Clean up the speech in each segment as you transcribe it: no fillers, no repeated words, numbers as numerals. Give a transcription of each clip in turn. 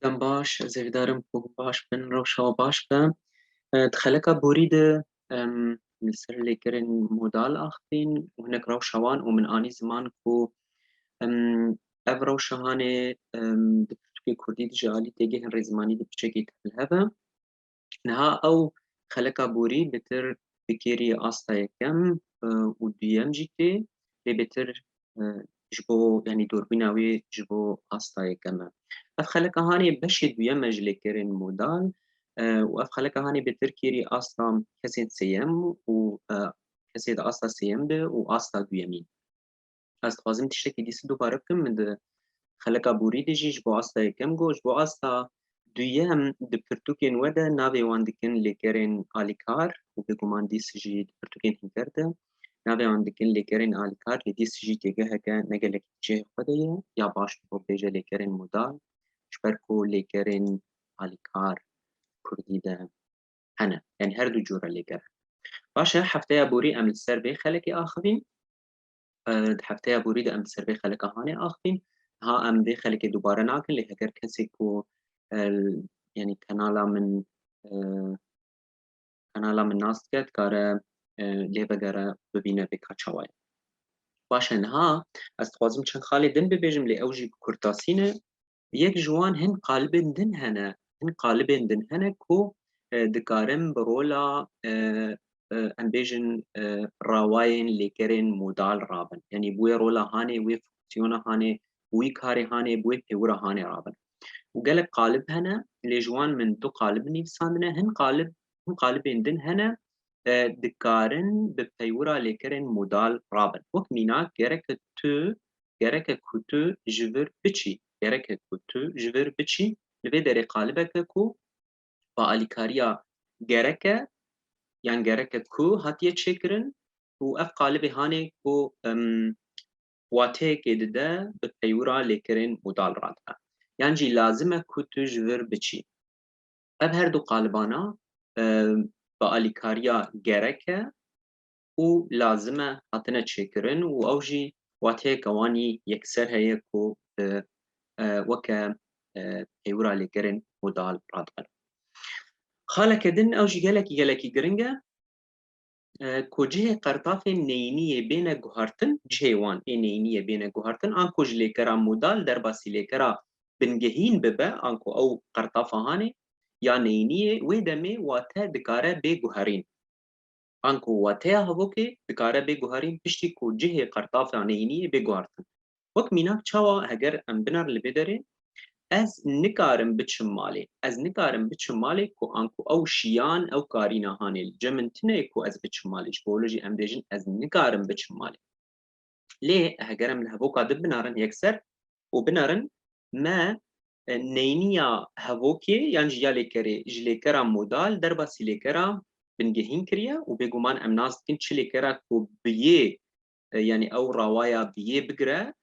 دەم باش زێویدارم بۆ باش بن ڕەوشەوە باش بە دخەلەکە بۆریدە لەسەر لێکردن مۆدال ئاخرین و هەنێک ڕەوشەوان و من ئانی زمان و ئەڤ ڕەوشەهانێ دپرتوکێ کوردی دژە تێگە هەن ڕێزمانی دپچێکی تەل هەبە نها ئەو خەلەکە بۆری بتر بکێری ئاستا یەکەم و دویەم جی تێ لێ بێتر ji bo yanî dûrbîna wê ji bo asta yekeme. Ev xeleka hanê beşê duyeme ji lêkerên modal û ev xeleka hanê bêtir kêrî asta kesên sêyem û kesê di asta sêyem de û asta duyemî. Ez dixwazim tiştekî dîsî dubare bikim min di xeleka borî de jî ji bo asta yekem got ji bo asta duyem di pirtûkên we de navê wan dikin lêkerên alîkar û bêguman dîsî jî di pirtûkên hînkar de navê wan dikin lêkerên alîkar lê dîsî jî têgeheke ne gelekî cihê xwe de ye ya baş bo bêje lêkerên modal ji ber ku lêkerên alîkar Kurdî de hene yanî her du cûra lêker. Baş e hefteya borî em li ser vê xelekê axivîn di hefteya borî de em li ser vê xeleka hanê axivîn ha em vê xelekê dubare nakin lê heger kesê ku yanî kanala min nas dike dikare lê vegere bibîne vê ka çawa ye. Baş e niha ez dixwazim çend xalê din bibêjim lê ew jî bi Kurtasî ne. Yek ji wan hin qalibên din hene, hin qalibên din hene ku dikarin bi rola em bêjin rawayên lêkerên modal rabin. Yanî bi wê rola hanê, wê fonksiyona hanê, wî karê hanê, bi wê pêwira hanê rabin. û gelek qalib hene lê ji wan min du qalib nivîsandine hin qalibên din hene dikarin bi peywira lêkerên modal rabin. Wek mînak gereke ku tu ji vir biçî gereke ku tu ji vir biçî li vê derê qalibeke ku bi alîkariya gereke yan gereke ku hatiye çêkirin û ev qalibê hanê ku wateyekê dide bi peywira lêkerên modal radike. Yan jî lazim e ku tu ji vir biçî. Ev her du qalibana bi alîkariya gereke û lazim e hatine çêkirin û ew jî wateyeke wanî yekser heye ku weke peywira lêkerên modal radike. Xaleke din ew jî gelekî giring e ku cihê qertafên neyîniyê bêne guhartin cihê wan ê neyîniyê bêne guhartin an ku ji lêkera modal derbasî lêkera bingehîn bibe an ku ew qertafa hanê ya neyîniyê wê demê wate dikare bê guherîn. An ku wateya hevokê dikare bê guherîn piştî ku cihê qertafa neyîniyê bê guhartin. Wek mînak çawa heger em binar li vê derê ez nikarim biçim malê. Ez nikarim biçim malê ku an ku ew şiyan ew karîna hanê li cem min tune ku ez biçim malê. Ji bo jî em bêjin ez nikarim biçim malê. Lê heger em li hevoka binarin yekser û binarin me neyîniya hevokê yan jî ya lêkerê ji lêkera modal derbasî lêkera bingehîn kiriye û bêguman em nas dikin çi lêkera ku bi yê yanî ew rawaya bi yê bigire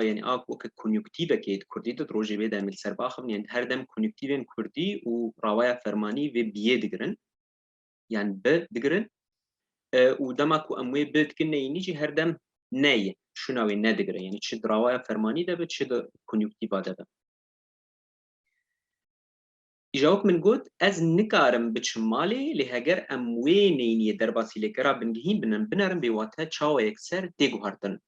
yanî a weke konjûktîvekê di Kurdî de rojê vê de em li ser baxivin yani her dem konjûktîvên Kurdî û rawaya fermanî vê bi yê digirin yan bi digirin û dema ku em wê bi dikin neyînî jî her dem ne ye şûna wê ne digire yani çi di rawaya fermanî de bi çi di konjûktîva de bi. Îja wek min got ez nikarim biçim malê lê heger em wê neyîniyê derbasî lêkera bingehîn binarin bê wate çawa yekser tê guhartin.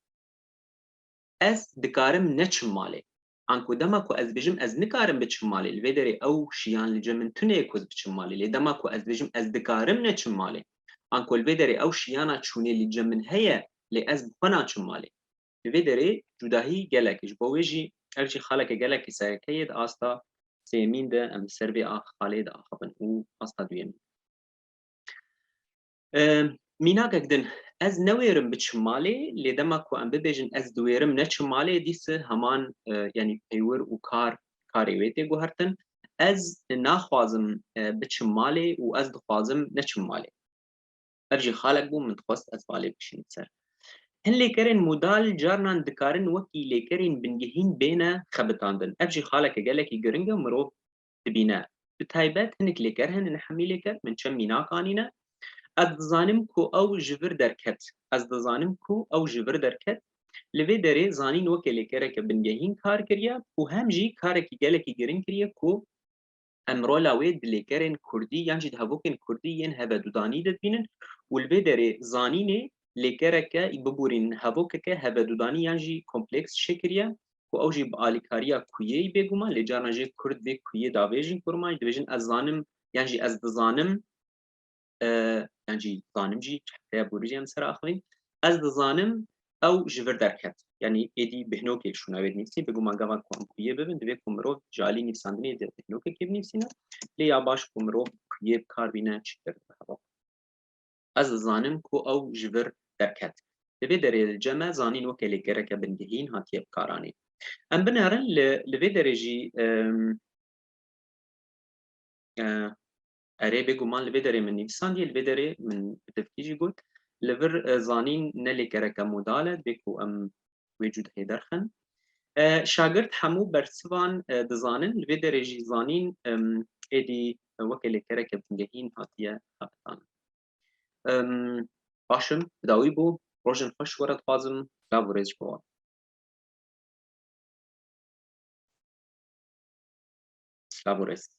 Ez dikarim neçim malê. An ku dema ku ez bêjim ez nikarim biçim malê li vê derê ew şiyan li cem min tune ku ez biçim malê lê dema ku ez bêjim ez dikarim neçim malê. An ku li vê derê ew şiyana çûnê li cem min heye lê ez bi xwe naçim malê. Li vê derê cudahî gelek ji bo wê jî ev jî xaleke gelekî sereke ye di asta sêyemîn de em li ser vê xalê de axivin û asta duyemîn. Mînakek din ez newêrim biçim malê lê dema ku em bibêjin ez diwêrim neçim malê dîse heman yanî peywir û karê wê tê guhertin. Ez naxwazim biçim malê û ez dixwazim neçim malê. Ev jî xalek bû min dixwest ez balê bişînim ser. Hin lêkerên modal carinan dikarin wekî lêkerên bingehîn bêne xebitandin. Ev jî xaleke gelekî giring e mirov dibîne. Bi taybet hinek lêker hene hemî lêker min çem mînak anîne. Ez dizanim ku ew ji vir derket. Ez dizanim ku ew ji vir derket لوی دره زانین وکه لیکرک بنگهین کار کریه و هم جی کارکی گلکی گرین کریه کو امرو لاوی دلیکرین کردی یان جی دهوکن کردی ین هبه دودانی دبینن و لوی دره زانینه لیکرک ببورین هوکه هبه دودانی یان جی کمپلکس شکریه و او جی بالکاریا کویی بگوما لجارنا جی کرد به کویی داویجین کرما دویجن از زانم یان جی از دزانم یان جی زانم جی چه بوریجم سر اخوین از دزانم او جبر درکت یعنی ایدی بهنوک شوناوید نیستی بگو مانگا کوم کویه ببین دوی کومرو جالی نیساندنی ده بهنوک کی نیسینا لیا باش کومرو کویه کار بینه چتر بهوا از زانم کو او جبر درکت دوی دره جمع زانین وکلی گرک بنگهین هاتیه بکارانی ام بنهرن لوی درجی اره بگو مان لوی دره من نیساندی لوی دره من تفکیجی گوت لور زانین نلی گرک موداله بکو ام وجود هیدرخن شاگرد همو برسوان دزانن لوی درجی زانین ایدی وکلی کرک بنگهین هاتیه هاتان باشم داوی بو روشن خوش ورد خوازم لابوريج بوا لابوريز